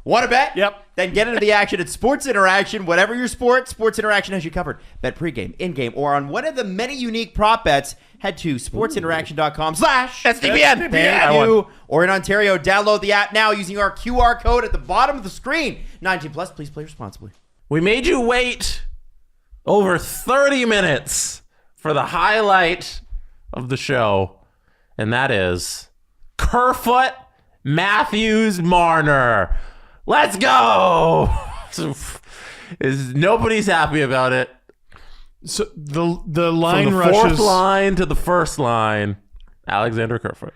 Want to bet? Yep. Then get into the action at Sports Interaction. Whatever your sport, Sports Interaction has you covered. Bet pregame, in-game, or on one of the many unique prop bets. Head to sportsinteraction.com/SDPN. Thank you. Or in Ontario, download the app now using our QR code at the bottom of the screen. 19 plus, please play responsibly. We made you wait over 30 minutes for the highlight of the show, and that is Kerfoot, Matthews, Marner. Let's go! Nobody's happy about it. So the line From the rushes, fourth line to the first line, Alexander Kerfoot.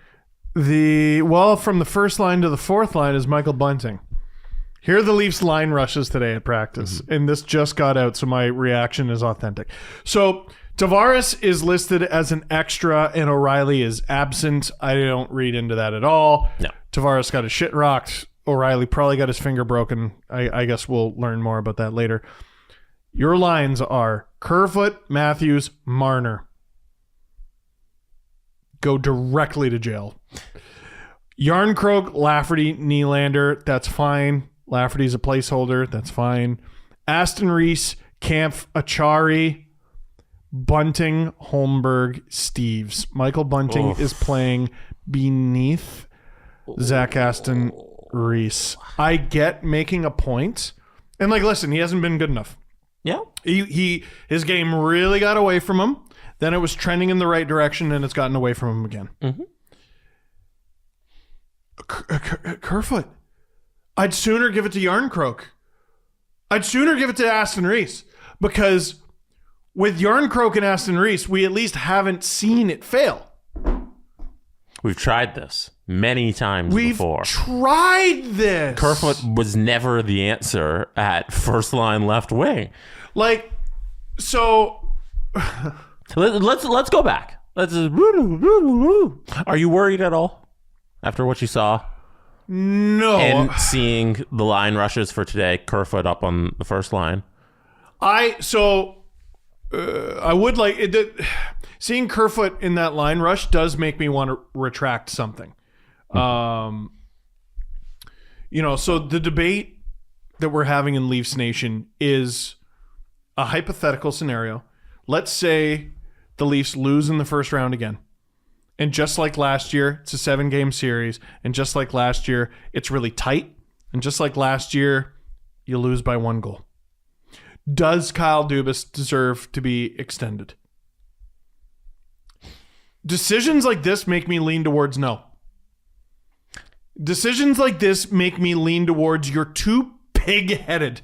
From the first line to the fourth line is Michael Bunting. Here are the Leafs line rushes today at practice, and this just got out, so my reaction is authentic. So Tavares is listed as an extra, and O'Reilly is absent. I don't read into that at all. No. Tavares got his shit rocked. O'Reilly probably got his finger broken. I guess we'll learn more about that later. Your lines are Kerfoot, Matthews, Marner. Go directly to jail. Yarncroke, Lafferty, Nylander. That's fine. Lafferty's a placeholder. That's fine. Aston Reese, Kampf, Achari, Bunting, Holmberg, Steves. Michael Bunting is playing beneath Zach Aston Reese. I get making a point. And listen, he hasn't been good enough. Yeah. His game really got away from him. Then it was trending in the right direction, and it's gotten away from him again. Mm-hmm. Kerfoot. I'd sooner give it to Yarncroke. I'd sooner give it to Aston Reese, because with Yarncroke and Aston Reese, we at least haven't seen it fail. We've tried this many times before. We've tried this. Kerfoot was never the answer at first line left wing. So let's go back. Are you worried at all after what you saw? No. And seeing the line rushes for today, Kerfoot up on the first line. I would like it. Seeing Kerfoot in that line rush does make me want to retract something. So the debate that we're having in Leafs Nation is a hypothetical scenario. Let's say the Leafs lose in the first round again. And just like last year, it's a 7-game series. And just like last year, it's really tight. And just like last year, you lose by 1 goal. Does Kyle Dubas deserve to be extended? Decisions like this make me lean towards no. Decisions like this make me lean towards you're too pig-headed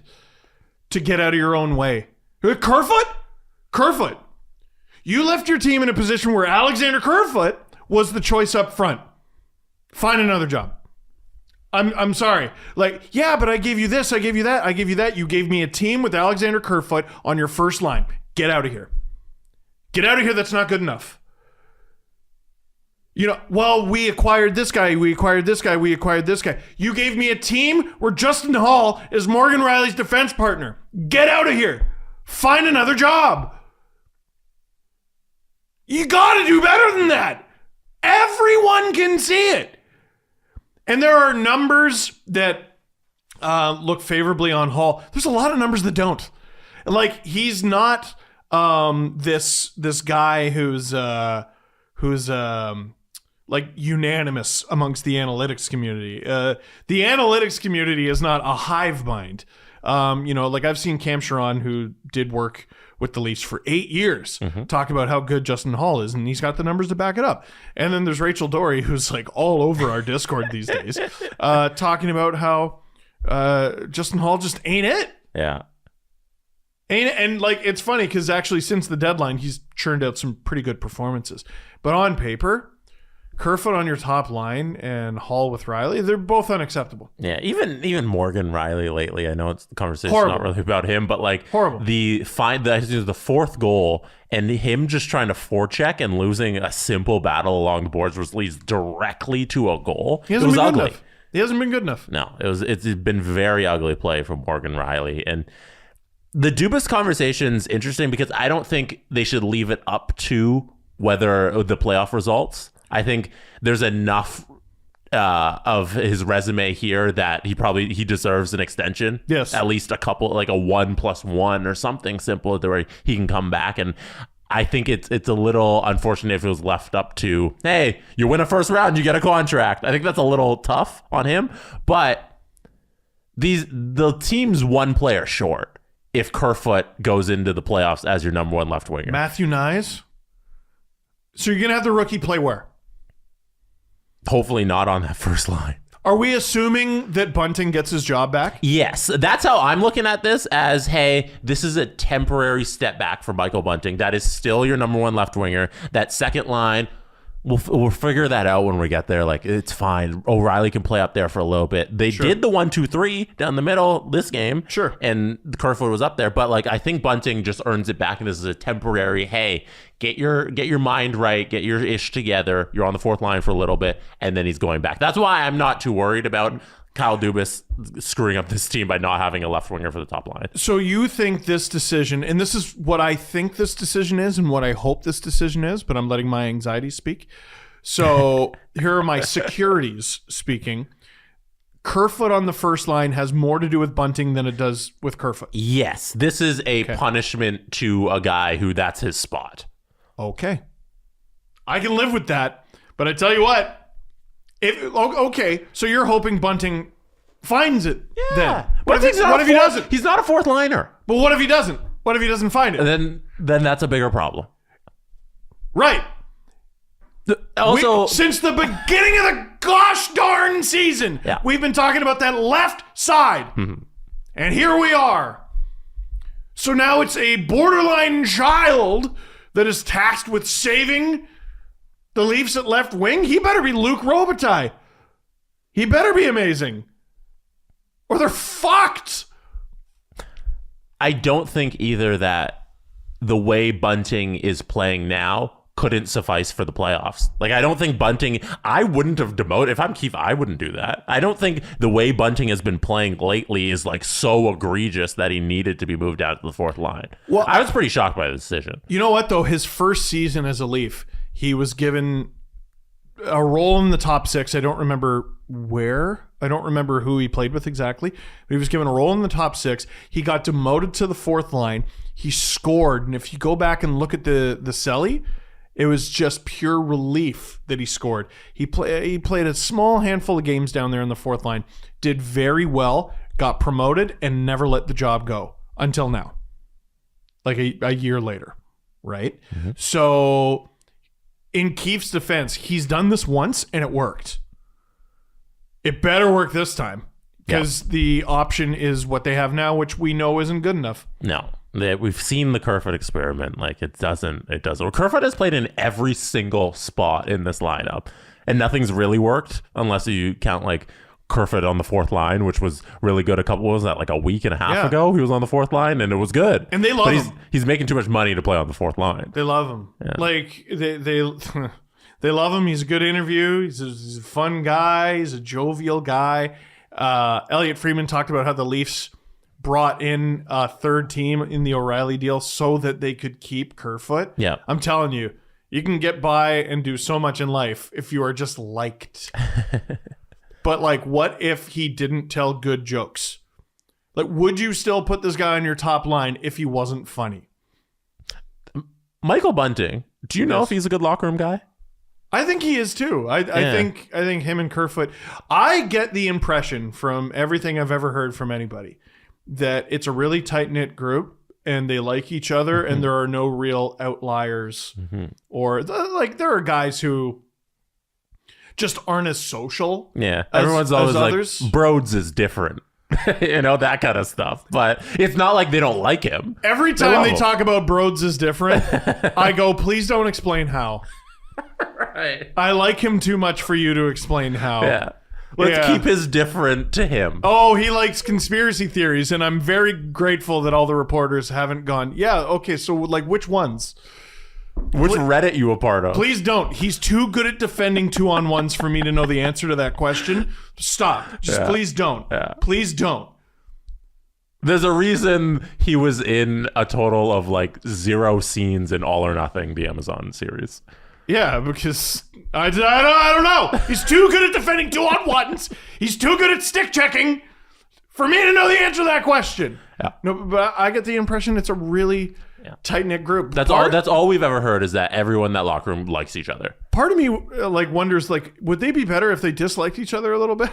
to get out of your own way. Kerfoot. You left your team in a position where Alexander Kerfoot was the choice up front. Find another job. I'm sorry. Yeah, but I gave you this, I gave you that, I gave you that. You gave me a team with Alexander Kerfoot on your first line. Get out of here. Get out of here. That's not good enough. We acquired this guy, we acquired this guy, we acquired this guy. You gave me a team where Justin Hall is Morgan Riley's defense partner. Get out of here. Find another job. You got to do better than that. Everyone can see it. And there are numbers that look favorably on Hall. There's a lot of numbers that don't. He's not this guy who's unanimous amongst the analytics community. The analytics community is not a hive mind. I've seen Cam Sharon, who did work with the Leafs for 8 years, talk about how good Justin Hall is, and he's got the numbers to back it up. And then there's Rachel Dory, who's all over our Discord these days, talking about how Justin Hall just ain't it. Yeah. Ain't it? And it's funny because actually since the deadline, he's churned out some pretty good performances. But on paper, Kerfoot on your top line and Hall with Riley, they're both unacceptable. Yeah, even Morgan Riley lately. I know it's the conversation's Horrible. not really about him, but horrible. The fourth goal and him just trying to forecheck and losing a simple battle along the boards, which leads directly to a goal. He hasn't been good ugly. enough. He hasn't been good enough. No, it's been very ugly play from Morgan Riley. And the Dubas conversation's interesting because I don't think they should leave it up to whether the playoff results. I think there's enough of his resume here that he deserves an extension. Yes. At least a couple, like a 1+1 or something simple to where he can come back. And I think it's a little unfortunate if it was left up to, hey, you win a first round, you get a contract. I think that's a little tough on him. But the team's one player short if Kerfoot goes into the playoffs as your number one left winger. Matthew Nyes. So you're going to have the rookie play where? Hopefully not on that first line. Are we assuming that Bunting gets his job back? Yes, that's how I'm looking at this as, hey, this is a temporary step back for Michael Bunting. That is still your number one left winger. That second line, we'll figure that out when we get there. Like, it's fine. O'Reilly can play up there for a little bit. They did the 1-2-3 down the middle this game. Sure. And Kerfoot was up there. But, like, I think Bunting just earns it back, and this is a temporary, hey, get your mind right, get your ish together. You're on the fourth line for a little bit, and then he's going back. That's why I'm not too worried about Kyle Dubas screwing up this team by not having a left winger for the top line. So you think this decision, and this is what I think this decision is and what I hope this decision is, but I'm letting my anxiety speak. So here are my securities speaking. Kerfoot on the first line has more to do with Bunting than it does with Kerfoot. Yes, this is a punishment to a guy who that's his spot. Okay. I can live with that, but I tell you what, so you're hoping Bunting finds it then. What if he doesn't? He's not a fourth liner. But what if he doesn't? What if he doesn't find it? And then that's a bigger problem. Right. Also, since the beginning of the gosh darn season, we've been talking about that left side. Mm-hmm. And here we are. So now it's a borderline child that is tasked with saving the Leafs at left wing. He better be Luke Robitaille. He better be amazing. Or they're fucked. I don't think either that the way Bunting is playing now couldn't suffice for the playoffs. Like, I don't think Bunting, I wouldn't have demoted. If I'm Keefe, I wouldn't do that. I don't think the way Bunting has been playing lately is like so egregious that he needed to be moved out to the fourth line. Well, I was pretty shocked by the decision. You know what, though? His first season as a Leaf, he was given a role in the top six. I don't remember where. I don't remember who he played with exactly. But he was given a role in the top six. He got demoted to the fourth line. He scored. And if you go back and look at the celly, it was just pure relief that he scored. He played a small handful of games down there in the fourth line, did very well, got promoted, and never let the job go until now, like a year later, right? Mm-hmm. So in Keefe's defense, he's done this once, and it worked. It better work this time because the option is what they have now, which we know isn't good enough. No. We've seen the Kerfoot experiment. Like, it doesn't. Kerfoot has played in every single spot in this lineup, and nothing's really worked unless you count like Kerfoot on the fourth line, which was really good like a week and a half ago. He was on the fourth line, and it was good. And they love him. He's making too much money to play on the fourth line. They love him. Yeah. Like, they love him. He's a good interview. He's a fun guy. He's a jovial guy. Elliot Friedman talked about how the Leafs brought in a third team in the O'Reilly deal so that they could keep Kerfoot. Yeah. I'm telling you, you can get by and do so much in life if you are just liked. But, like, what if he didn't tell good jokes? Like, would you still put this guy on your top line if he wasn't funny? Michael Bunting, do you know if he's a good locker room guy? I think he is too. I think him and Kerfoot. I get the impression from everything I've ever heard from anybody that it's a really tight-knit group and they like each other, mm-hmm. and there are no real outliers. Mm-hmm. Or like there are guys who just aren't as social. Yeah. Everyone's always like, others. Broads is different. You know, that kind of stuff. But it's not like they don't like him. Every time they talk about Broads is different, I go, please don't explain how. Right. I like him too much for you to explain how. Yeah. Let's keep his different to him. Oh, he likes conspiracy theories, and I'm very grateful that all the reporters haven't gone, okay, so like which ones? Which Reddit you a part of? Please don't. He's too good at defending 2-on-1s for me to know the answer to that question. Stop. Just please don't. Yeah. Please don't. There's a reason he was in a total of like 0 scenes in All or Nothing, the Amazon series. Yeah, because I don't know. He's too good at defending 2-on-1s. He's too good at stick checking for me to know the answer to that question. Yeah. No, but I get the impression it's a really tight-knit group. That's all we've ever heard is that everyone in that locker room likes each other. Part of me wonders, would they be better if they disliked each other a little bit?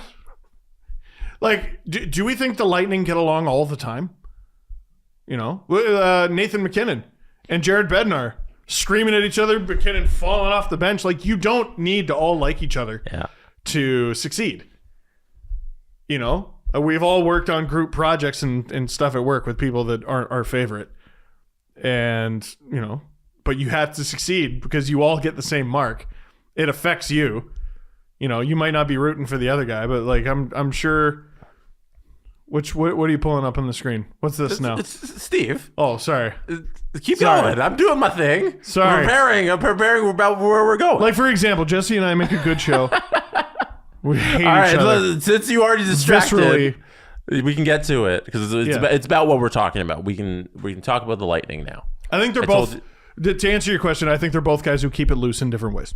Do we think the Lightning get along all the time? Nathan McKinnon and Jared Bednar screaming at each other, McKinnon falling off the bench. You don't need to all like each other to succeed. We've all worked on group projects and stuff at work with people that aren't our favorite. And, but you have to succeed because you all get the same mark. It affects you. You might not be rooting for the other guy, but I'm sure. What are you pulling up on the screen? What's this now? It's Steve. Oh, sorry. Keep going. I'm doing my thing. Sorry. I'm preparing about where we're going. For example, Jesse and I make a good show. We hate All each right, other. since you already distracted, Viscerally. we can get to it because it's about what we're talking about. We can talk about the Lightning now. I think they're both. To answer your question, I think they're both guys who keep it loose in different ways.